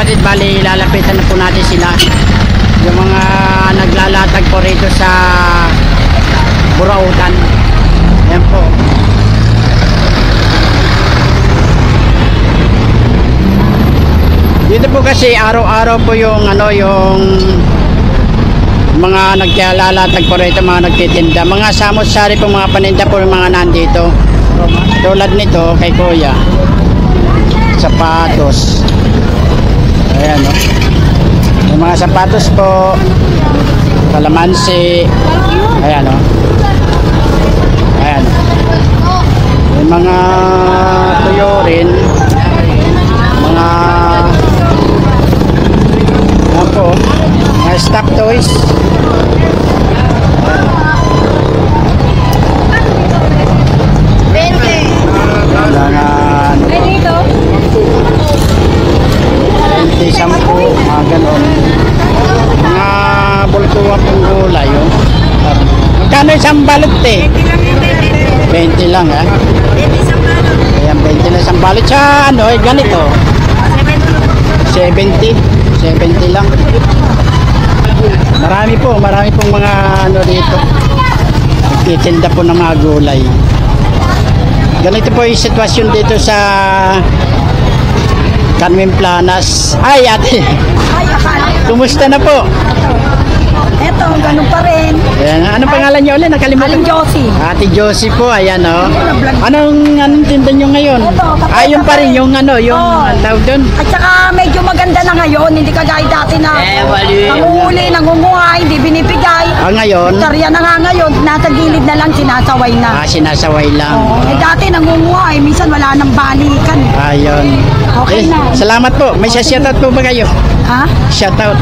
kapatid, bali lalapitan na po natin sila. Yung mga naglalatag po rito sa Burautan. Ayan po. Dito po kasi araw-araw po yung yung mga naglalatag po rito, mga nagtitinda, mga samot-sari po, mga paninda po, mga nandito. Tulad nito kay Kuya, sapatos. Ayan, no? Yung mga sapatos po, kalamansi. Ayan, no? Ayan. Yung mga tuyo rin, mga ayan po, mga stock toys. Kailangan 20, 10, mga ganon. Mga bultuwa pong gulay, oh. Magkano isang balot, eh? 20 lang, ha? Ayan, 20 lang isang balot. Sa ganito 70 lang. Marami pong mga dito. Nagtitinda po ng mga gulay. Ganito po yung sitwasyon dito sa Carmen Planas. Ay, ate. Kumusta na po? Eto, ganun pa rin. Ayan, anong pangalan niyo ulit? Nakalimutan. Aling Josie. Ate Josie po, ayan, oh. Anong tinda niyo ngayon? Ayun pa rin yung tawag doon. At saka medyo maganda na ngayon, hindi kagaya dati na nanguhuli, nangunguha, hindi binibigay. Ngayon? Tarya na nga ngayon, nasa gilid na lang, sinasaway na. Sinasaway lang. Dati nangunguha, minsan wala nang balikan. Ayun. Okay na. Salamat po. May shoutout po ba kayo? Ha? Shoutout.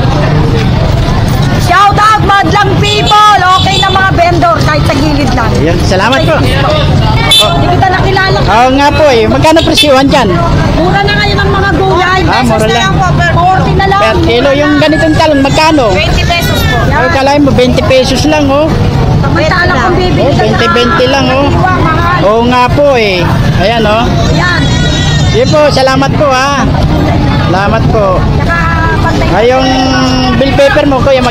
Shout out, madlang people! Okay na mga vendor, kahit sa gilid lang. Ayun, salamat po. Hindi kita nakilala. Oo nga po eh. Magkano presyuhan dyan? Mura na ngayon ang mga gulay. Mura lang. 40 na lang. Per kilo yung ganitong talong, magkano? 20 pesos po. Ay, kalahin mo, 20 pesos lang, oh. Samantala kung bibili ka 20 lang, oh. Oo nga po eh. Ayan, oh. Yan. Sige po, salamat po, ha. Salamat po. Yung bill paper mo, kuya, 20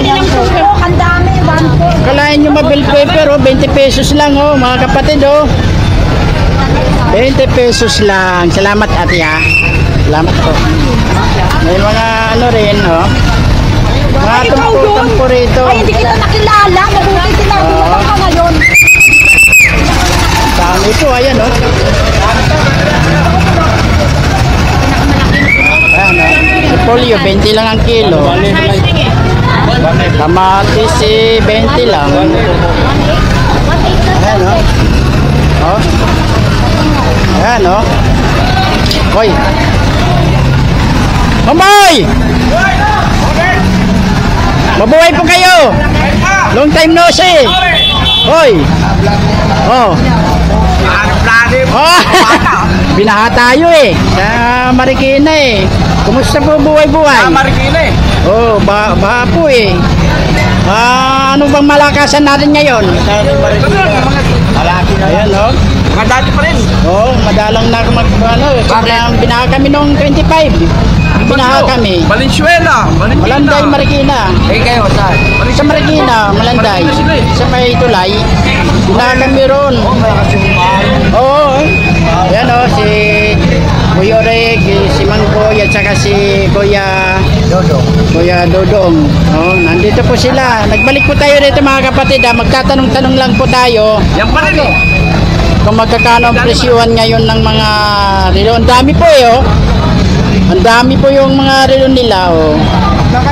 lang po. Ang dami, 1 po. kalahin nyo bill paper, oh. 20 pesos lang, oh, mga kapatid, oh. 20 pesos lang. Salamat, ate, ha. Salamat po. May mga rin, oh. Mga tumpo rito. Ay, hindi kita nakilala. Mabuti sinabi mo pa ngayon. Dami po, ayan, oh. Ayan, oh. Repolyo, 20 lang ang kilo. Kamatis, 20 lang. Ayan, oh. Oh. Ayan, oh. Hoy. Mamoy! Mabuhay po kayo! Long time no see! Hoy! Oh! Oh! Binaha tayo eh! Sa Marikina eh! Kumusta po buhay-buhay? Sa Marikina eh! Oh, baha po eh! Ano bang malakasan natin ngayon? Malaki na Ayan, oh! Mga dati pa rin. Oh, madalang na ako binaha kami noong 25. Binaha kami. Valenzuela. Malanday, Marikina. Eh kayo, saan? Sa Marikina, Malanday. Sa may Tulay. Binaha kami ron. Oo. Yan o, si Kuya Reg, si Mangboy, at saka si Kuya Dodong. Oh, nandito po sila. Nagbalik po tayo rito, mga kapatid. Magtatanong-tanong lang po tayo. Yan pa rin eh. Kung magkakano ang presyuhan ngayon ng mga relo. Ang dami po eh, oh. Ang dami po yung mga relo nila, oh.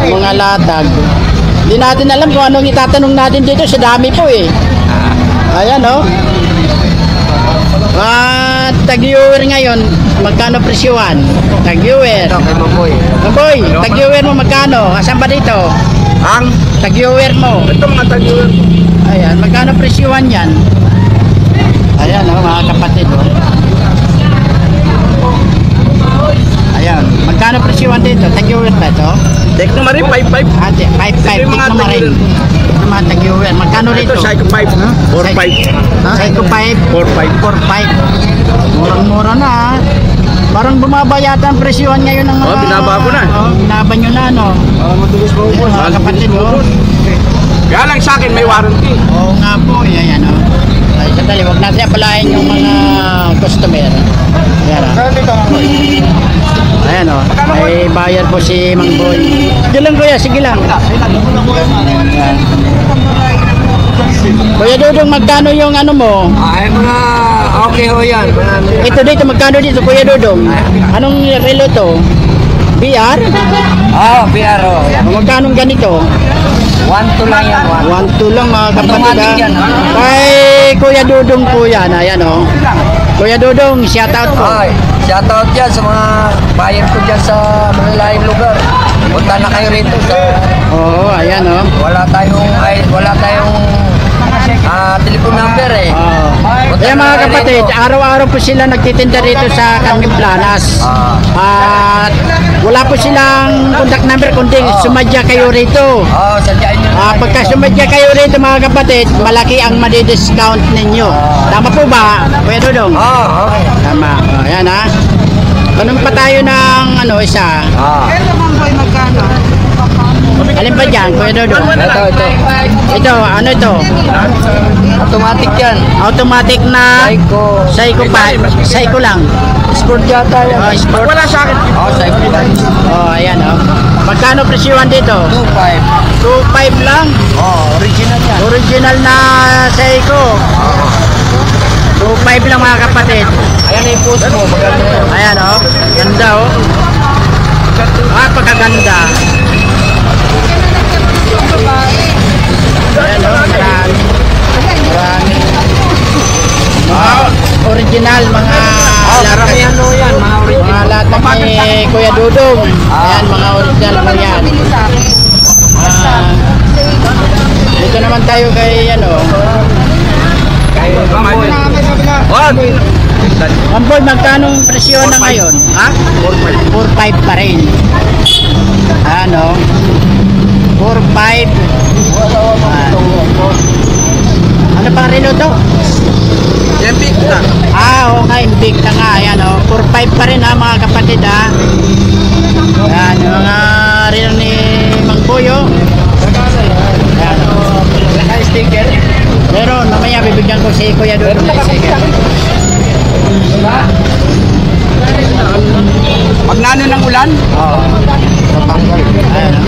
Mga latag. Hindi natin alam kung anong itatanong natin dito. Sa dami po eh. Ayan, oh. Tag-viewer ngayon, magkano presyuhan? Tag-viewer. Ito, kay Maboy. Maboy, tag-viewer mo magkano? Asan ba dito? Ang? Tag-viewer mo. Ito mga tag-viewer. Ayan, magkano presyuhan yan? Ayan, oh, mga kapatid, oh. Ayan, magkano presyuhan dito? Tag-viewer ba ito? Dek na marin, 5-5. Ate, 5-5, Mga tignan mo rin. Ito mga tag-viewer. Magkano rito? Ito, Psycho 5. 4-5. Psycho 5? 4-5. 4-5. Murang-mura na, ha? Parang bumaba yata ang presyohan ngayon ng mga... Oh, binaba ko na. Binaba nyo na, no? Matulis pa Ayun, mga kapatid, oh. Kaya lang sa akin may warranty. Oo nga po, yan, oh. Ay, sandali, huwag natin apalain yung mga customer. Yan, ayan, oh. May bayad po si Mang Boy. Sige lang, kuya, sige lang. Ayan. Kuya Dudong, magkano yung ano mo? Ay, mga okay ho yan. Ito dito, magkano dito, Kuya Dudong? Anong relo to? BR? Pero Magkano ganito? 1-2 lang yan. 1-2 lang mga kapatid, Automatic ha? yan, ha? Kay Kuya Dudong po yan, ayan, oh. Kuya Dudong, shout out po. Ay, shoutout dyan sa mga bayan ko dyan sa malalayong lugar. Punta na kayo rito sa... Oo, ayan, oh. Wala tayong telephone number eh. Oh. Punta Kaya na mga kayo kapatid, rito. araw-araw po sila nagtitinda rito sa Carmen Planas. At wala po silang contact number kundi sumadya kayo rito. Sadyain nyo na Pagka sumadya kayo rito mga kapatid, malaki ang madi-discount ninyo. Tama po ba, Kuya Dudong? Okay. Tama. Ayan, ha. Tanong pa tayo ng ano, isa. Alin ba dyan, Kuya Dudong? Ito. Ito, ano ito? Automatic yan. Automatic na Psycho. Psycho lang. Sport yata yan. Sport. Wala sa akin. Psycho yan. Ayan, oh. Magkano presyuhan dito? 2.5. 2.5 lang. Original yan. Original na Seiko. 2.5 lang mga kapatid. Ayan yung post mo. Maganda yan. Ayan, oh. Ganda, oh. Pagkaganda. Ayan, oh. Marami. Original mga laro. Yan o yan. Mga original. Mga latag ni Kuya Dudong. Ayan, mga original po yan. Dito naman tayo kay ano. Wag. Mamboy, magkano presyo na ngayon? Ha? 4.5 pa rin. Ano? 4.5. Ano pang relo to? Yan big na. Oo nga, big na nga. Ayan, oh. 4.5 pa rin, ha, mga kapatid, ha. Ayan, yung mga relo ni Mang Boy, oh. Ayan, oh. Sticker. Pero mamaya bibigyan ko si Kuya Dudong ng sticker. Pag nano ng ulan? Oo. Ayan, oh.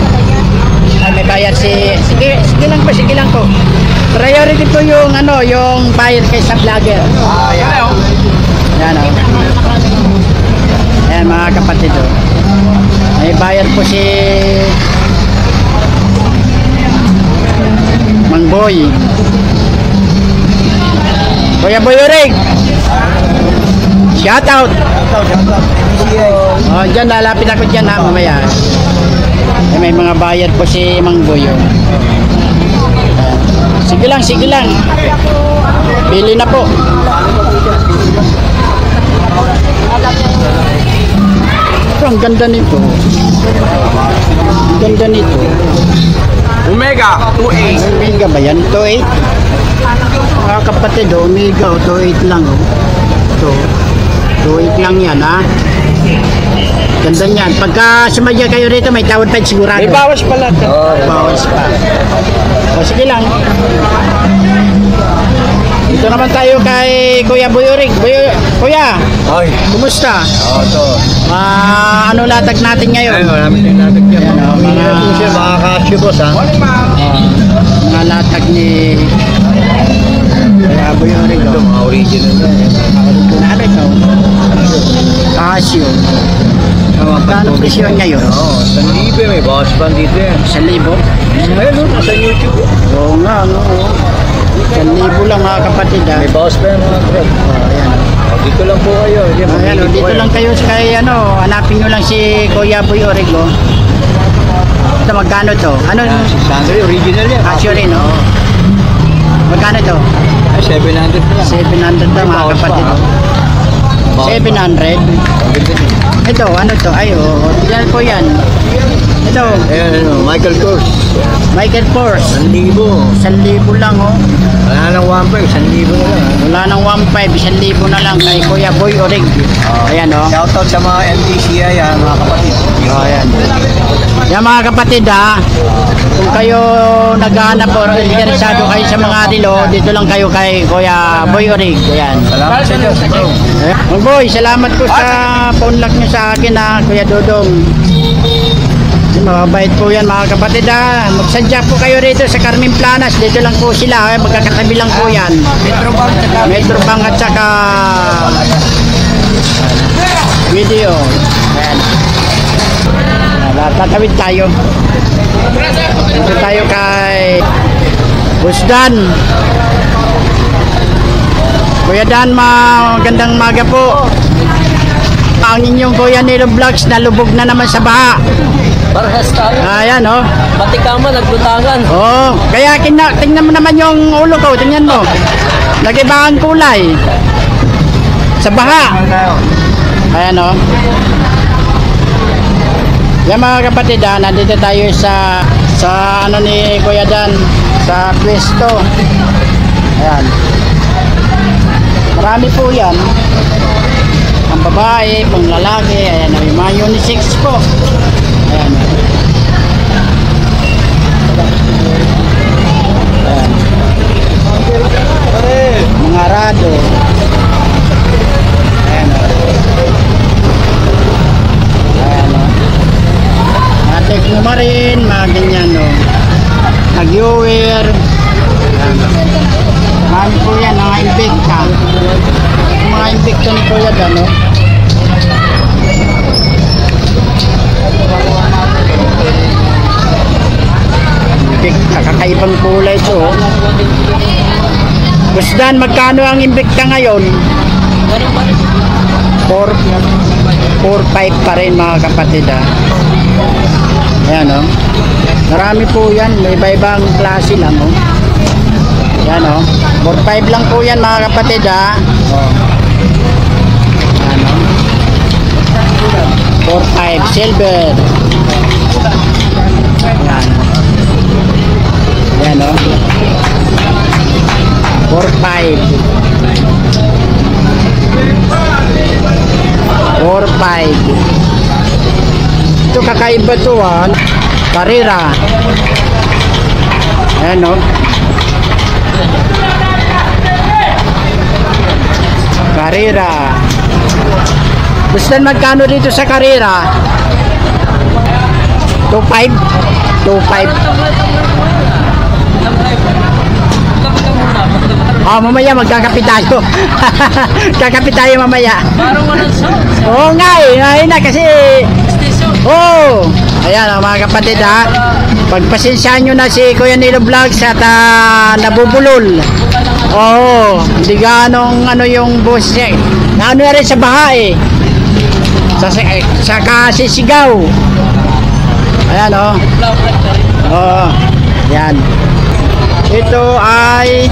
Ay, may bayar si... Sige lang po, sige lang po. Priority po yung ano, yung bayar kay sa vlogger. Yan. Ayan, oh. Ayan, mga kapatid, oh. May bayar po si Mang Boy. Kuya Boy Urig. Shout out. Oh, dyan, lalapit ako dyan, ha, mamaya. May mga bayad po si Mang Boy, oh. Sige lang, sige lang. Bili na po. Ito, ang ganda nito. Ang ganda nito. Omega 2.8. Omega ba yan? 2.8? Mga kapatid, oh, Omega, oh, 2.8 lang, oh. Ito, 2.8 lang yan, ha. Ganda niyan. Pagka sumadya kayo rito, may tawad pa sigurado. May bawas pala. Bawas pa. O, sige lang. Dito naman tayo kay Kuya Boy Urig. Kuya, Ay. kumusta? Ito. Ano latag natin ngayon? Marami tayong natin dyan. Ayan, oh, Mga kasyo boss ha. mga latag ni Kuya Boy Urig. Ito mga original. Ano ito? Casio. Magkano presyo ngayon? Oo, 1,000 may bawas pa dito yan. 1,000? Ayun o, nasa YouTube. Oo nga, no. 1,000 lang mga kapatid, ha. May bawas pa yan mga crab. Ayan. Dito lang po kayo. Ayan, oh, dito lang kayo kay ano, hanapin nyo lang si Kuya Boy Origo. Ito, magkano to? Ano? Si Sandro, original yan. Casio rin, no? Magkano to? Ay, 700 na lang. 700 lang mga Bawas pa, kapatid. ha? 700? Ang ganda din. Ito, ano to? Ay, oh, yan po yan. Ito, Ayan, ano, Michael Kors. Michael Kors. 1,000. 1,000 lang, oh. Wala nang 1,500, 1,000 na lang. Wala nang 1,500, 1,000 na lang kay Kuya Boy Orig. Ayan, oh. Shoutout sa mga MTCI, mga kapatid. Oh, ayan. Yan mga kapatid, ha. Kung kayo naghahanap o interesado kayo sa mga relo, dito lang kayo kay Kuya Boy Orig. Ayan. Salamat sa Diyos, bro. Mang Boy, salamat po sa paunlak nyo sa akin, ha, Kuya Dodong. Mabait po yan mga kapatid, ha. Magsadya po kayo rito sa Carmen Planas. Dito lang po sila, magkakatabi lang po yan. Metro Bank at saka video. Ayan. Tatawid tayo. Dito tayo kay Busdan. Kuya Dan, magandang maga po. Ang inyong Kuya Nilo Vlogs nalubog na naman sa baha. Parehas tayo. Ayan, oh. Pati kama naglutangan. Oh, kaya tingnan mo naman yung ulo ko, tingnan mo. Nag-iba ang kulay. Sa baha. Ayan, oh. Yan mga kapatid, nandito tayo sa ano ni Kuya Dan, sa pwesto. Ayan. Marami po yan. Ang babae, pang lalaki, ayan, may mga unisex po. Ayan. Ayan. Mga rado. Ayan. Ayan. Mga teknomarin, mga ganyan, no. Nag-viewer. Ayan. Marami po yan, mga Invicta. Mga Invicta ni Kuya Dan, no. Invicta, kakaibang kulay ito, oh. Busdan, magkano ang Invicta ngayon? 4-5 pa rin mga kapatid, ha. Ayan, oh. Marami po yan, may iba-ibang klase lang, oh. Ayan, oh. 4-5 lang po yan mga kapatid, ha. Oh. Ayan, oh. 4-5 silver. Ayan. Ayan, oh. 4-5. 4-5. Ito kakaiba to, ha. Carrera. Ayan, oh. Carrera. Busdan, magkano dito sa Carrera? 2.5? 2.5. Oh, mamaya magkakapit tayo. Kakapit tayo mamaya. Parang walang sound. Oo nga eh. Ayun na kasi. Station. Oh. Ayan, mga kapatid, ha. Pagpasensyahan nyo na si Kuya Nilo Vlogs at nabubulol. Oo. Hindi ganong ano yung boss niya. Naano na rin sa baha eh. Sa kasisigaw. Ayan, oh. Oo. Ayan. Ito ay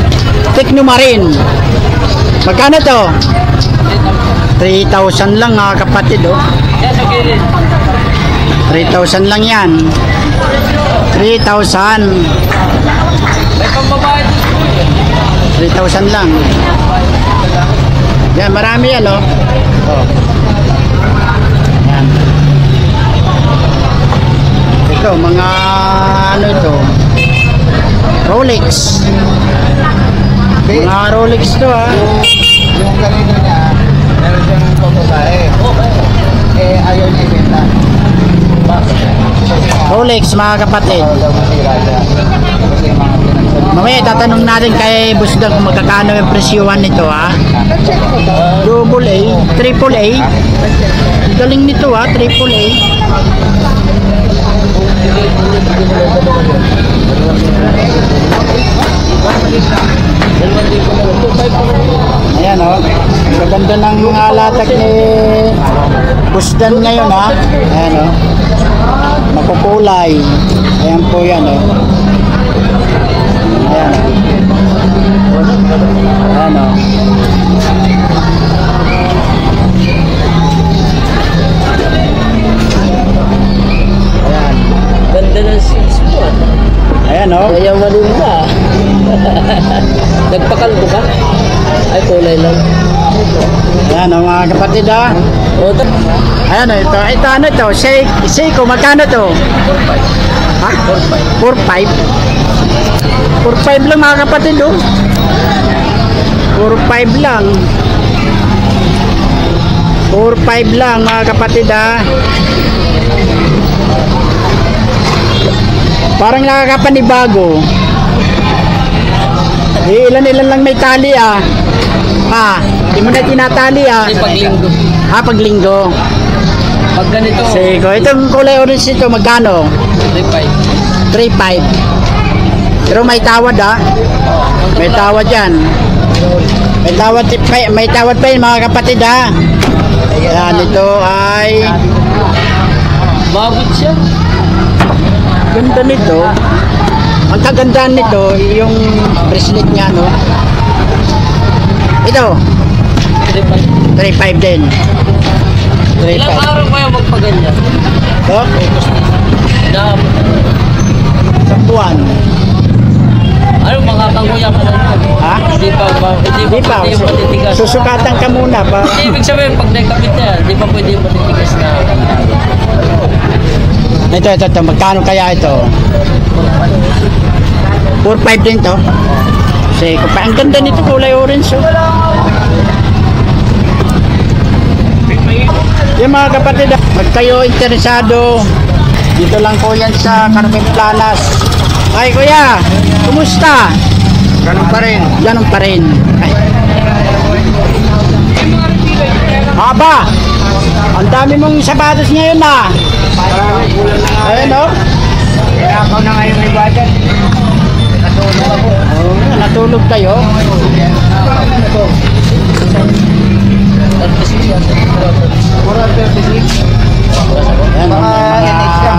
Teknomarin. Magkano to? 3,000 lang mga kapatid, oh. 3,000 lang yan. 3,000. May pambabae dito. 3,000 lang. Yan, marami yan, oh. Oh. Yan. Ito, mga ano ito? Rolex. Mga Rolex to, ha. Yung kanina niya, meron siyang pambabae. Ayaw niya ibenta. Rolex, mga kapatid. Daw masira siya. Kasi mga pinagsabi. Mamaya tatanong natin kay Busdag kung magkakano yung presyuhan nito, ha. Double A, triple A. Galing nito, ha, triple A. Ayan, oh. Ang ganda ng latag ni Busdan ngayon, ha. Ayan, oh. Makukulay. Ayan po yan, oh. Ayan. Ayan, oh. Ayan. Nagpakalbo ka? Ay, kulay lang. Ayan o mga kapatid ha. O, Ayan o, ito ano to? Seiko, magkano to? 4-5. Ha? 4-5? 4-5 lang mga kapatid oh. 4-5 lang. 4-5 lang mga kapatid ha. Parang nakakapanibago. Ilan-ilan lang may tali ah. Di mo na tinatali ah. Ay, paglinggo. Paglinggo. Pag ganito, Seiko, itong kulay orange ito magkano? 3.5. 3.5. Pero may tawad ah. May tawad yan. May tawad pa yun mga kapatid ha. Ayan, ito ay Mabot siya. ganda nito. Ang kagandaan nito, yung bracelet niya no. Ito, 3.5. 3.5 din. Ilang 3.5. araw kaya magpaganyan? Ito, Na, sa buwan. ano, makakakuya ka lang. Ha? Hindi pa, Di pa, pwede matitigas. susukatan ka muna pa. Hindi, ibig sabihin, pag naikapit na yan, di pa pwede matitigas na. Ito, magkano kaya ito? 4.5 din to. Seiko pa. Ang ganda nito, kulay orange oh. Yung mga kapatid, pag kayo interesado, dito lang po yan sa Carmen Planas. Ay kuya, kumusta? Ganun pa rin. Ganun pa rin. Ay. Aba, ang dami mong sapatos ngayon na. Ayun o. Hirapaw na ngayon may budget. Natulog ako. Natulog kayo. 36 yan. 436. Ayan, Mga NX ka.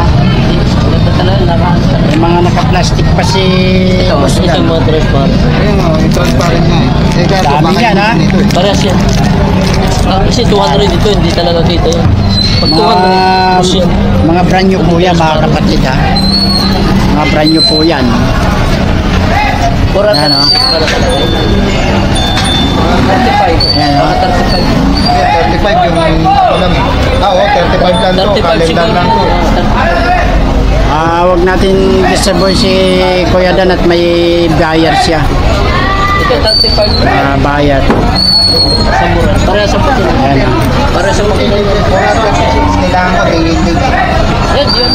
may mga naka-plastic pa si Ito, Boss ito Dan. yung mga transparent. Ayun o, yung transparent nga eh. Kaya ito, Dami baka yan, ha? nito eh. Parehas yan. Kasi 200 dito, hindi talaga kita yan. Pag 200, push yan. Mga brand new po yan mga kapatid ha. Mga brand new po yan. 436 Ano? pala talaga. 35. Ayan, Mga 35. 35 yung alam. Oo, 35 lang to. 35 Calendar siguro. lang to. Huwag natin disturbo si Kuya Dan at may buyer siya. Ito, 35. Buyer. Sa mura. Parehas sa puti. Ayan. Parehas sa puti. 436, kailangan ko daily. Yan, yun.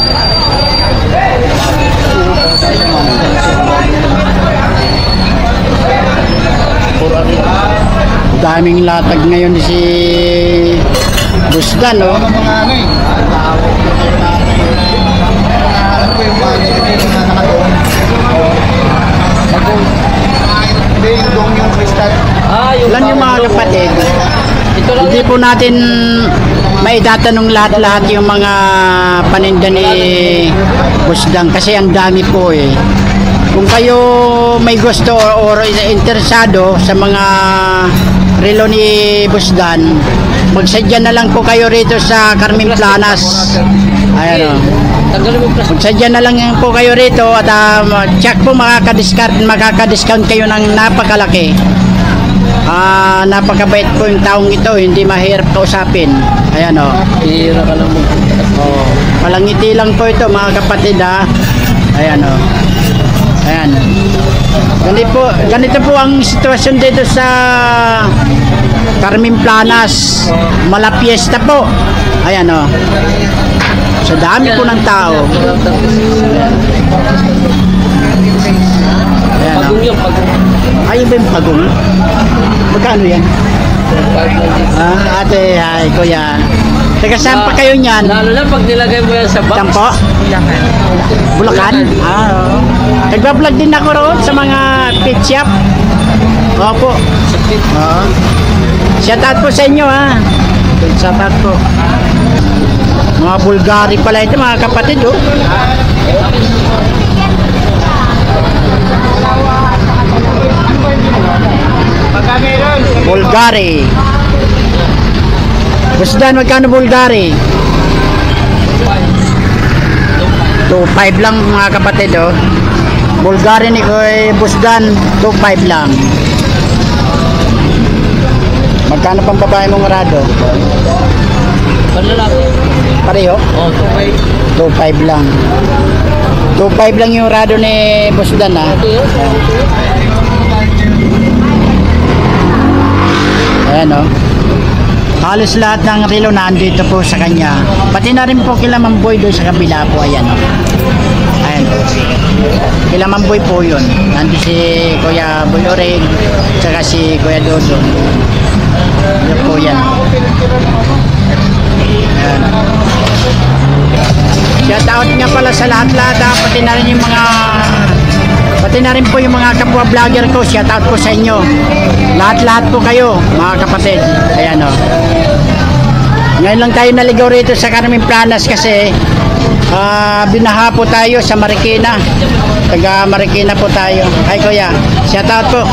Daming latag ngayon si Boss Dan oh. Ano mga ano eh. Ano po yung mga nakatoon? Bagong. Hindi, yung dong yung crystal. Ilan yung mga kapatid? Ito lang Hindi yan. po natin maidatanong lahat-lahat yung mga paninda ni Boss Dan kasi ang dami po eh. Kung kayo may gusto or interesado sa mga relo ni Boss Dan, magsadya na lang po kayo rito sa Carmen Planas. Ayan o. Tanggalin mo yung plastic. Magsadya na lang po kayo rito at check po makaka-discount kayo ng napakalaki. Napakabait po yung taong ito, hindi mahirap kausapin. Ayan o. Hira ka lang mo. Palangiti lang po ito mga kapatid ha. Ayan o. Ayan. Ganito po ang sitwasyon dito sa Carmen Planas. Malapiesta po. Ayan o. Sa dami po ng tao. Ayan o. Pagong yun, pagong. Ayun ba yung pagong? Magkano yan? 590. Ate, ay kuya. Teka, saan pa kayo niyan? Lalo na pag nilagay mo yan sa box. Saan po? Bulacan? Oo. Nagbablog din ako roon sa mga pet shop. Opo. Oo. Shout out po sa inyo ha. Shout out po. Mga Bulgari pala ito mga kapatid oh. Bulgari. Boss Dan, magkano Bulgari? 2.5 lang mga kapatid oh. Bulgari ni Boss Dan, 2.5 lang. Magkano pang babae mong rado? Panlalaki. Pareho? Oh, 2.5. 2.5 lang. 2.5 lang yung rado ni Boss Dan, ha? Ayan, oh. Halos lahat ng relo nandito po sa kanya. Pati na rin po kila Mamboy doon sa kabila po. Ayan, oh. Ayan. Kila Mamboy po yun. Nandito si Kuya Boy Oreg, tsaka si Kuya Dodo. Yun po yan. Ayan. Shout out nga pala sa lahat-lahat, ha. Pati na rin po yung mga kapwa vlogger ko. Shout out po sa inyo. Lahat-lahat po kayo, mga kapatid. Ayan, o. Ngayon lang tayo naligaw rito sa Carmen Planas kasi binaha po tayo sa Marikina. Taga Marikina po tayo. Hi, Kuya. Shout out po.